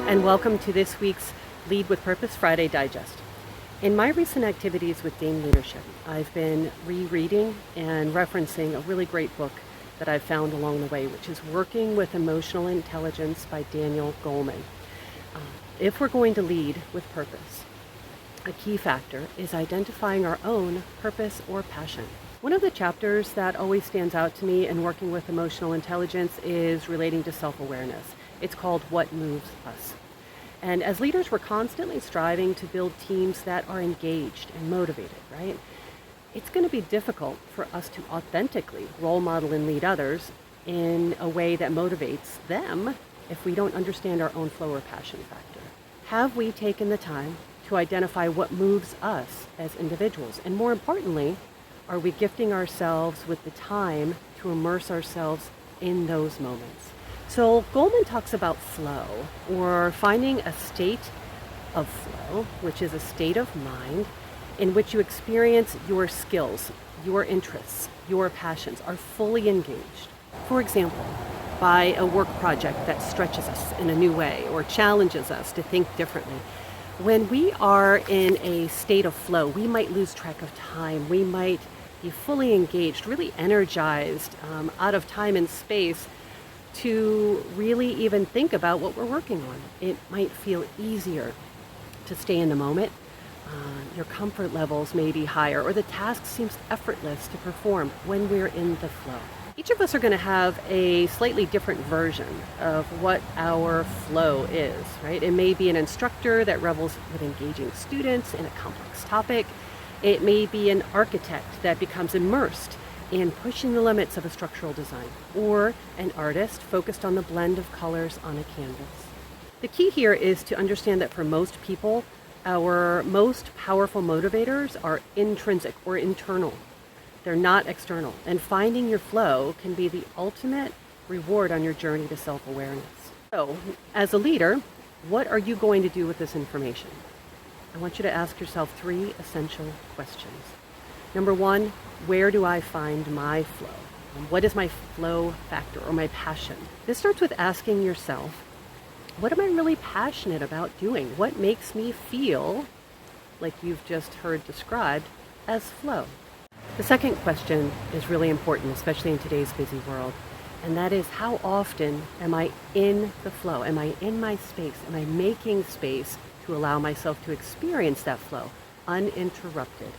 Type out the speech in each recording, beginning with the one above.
and welcome to this week's Lead with Purpose Friday Digest. In my recent activities with Dame Leadership, I've been rereading and referencing a really great book that I've found along the way, which is Working with Emotional Intelligence by Daniel Goleman. If we're going to lead with purpose, a key factor is identifying our own purpose or passion. One of the chapters that always stands out to me in working with emotional intelligence is relating to self-awareness. It's called What Moves Us. And as leaders, we're constantly striving to build teams that are engaged and motivated, right? It's going to be difficult for us to authentically role model and lead others in a way that motivates them if we don't understand our own flow or passion factor. Have we taken the time to identify what moves us as individuals? And more importantly, are we gifting ourselves with the time to immerse ourselves in those moments? So Goleman talks about flow, or finding a state of flow, which is a state of mind in which you experience your skills, your interests, your passions are fully engaged. For example, by a work project that stretches us in a new way or challenges us to think differently. When we are in a state of flow, we might lose track of time. We might be fully engaged, really energized, out of time and space to really even think about what we're working on. It might feel easier to stay in the moment. Your comfort levels may be higher, or the task seems effortless to perform when we're in the flow. Each of us are going to have a slightly different version of what our flow is, right? It may be an instructor that revels with engaging students in a complex topic. It may be an architect that becomes immersed in pushing the limits of a structural design, or an artist focused on the blend of colors on a canvas. The key here is to understand that for most people, our most powerful motivators are intrinsic or internal. They're not external. And finding your flow can be the ultimate reward on your journey to self-awareness. So, as a leader, what are you going to do with this information? I want you to ask yourself 3 essential questions. Number 1, where do I find my flow? What is my flow factor or my passion? This starts with asking yourself, what am I really passionate about doing? What makes me feel, like you've just heard described, as flow? The second question is really important, especially in today's busy world, and that is, how often am I in the flow? Am I in my space? Am I making space to allow myself to experience that flow uninterrupted?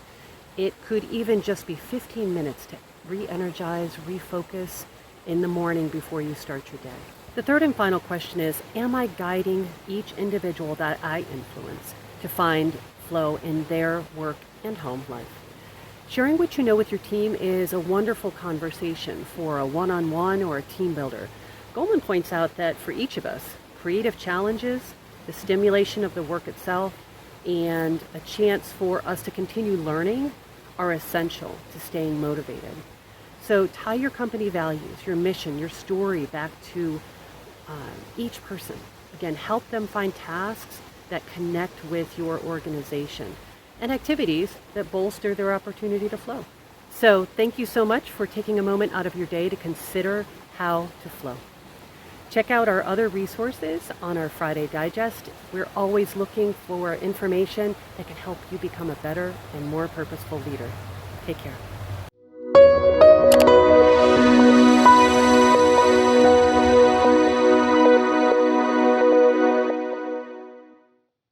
It could even just be 15 minutes to re-energize, refocus in the morning before you start your day. The third and final question is, am I guiding each individual that I influence to find flow in their work and home life? Sharing what you know with your team is a wonderful conversation for a one-on-one or a team builder. Goleman points out that for each of us, creative challenges, the stimulation of the work itself, and a chance for us to continue learning are essential to staying motivated. So tie your company values, your mission, your story back to each person. Again, help them find tasks that connect with your organization and activities that bolster their opportunity to flow. So thank you so much for taking a moment out of your day to consider how to flow. Check out our other resources on our Friday Digest. We're always looking for information that can help you become a better and more purposeful leader. Take care.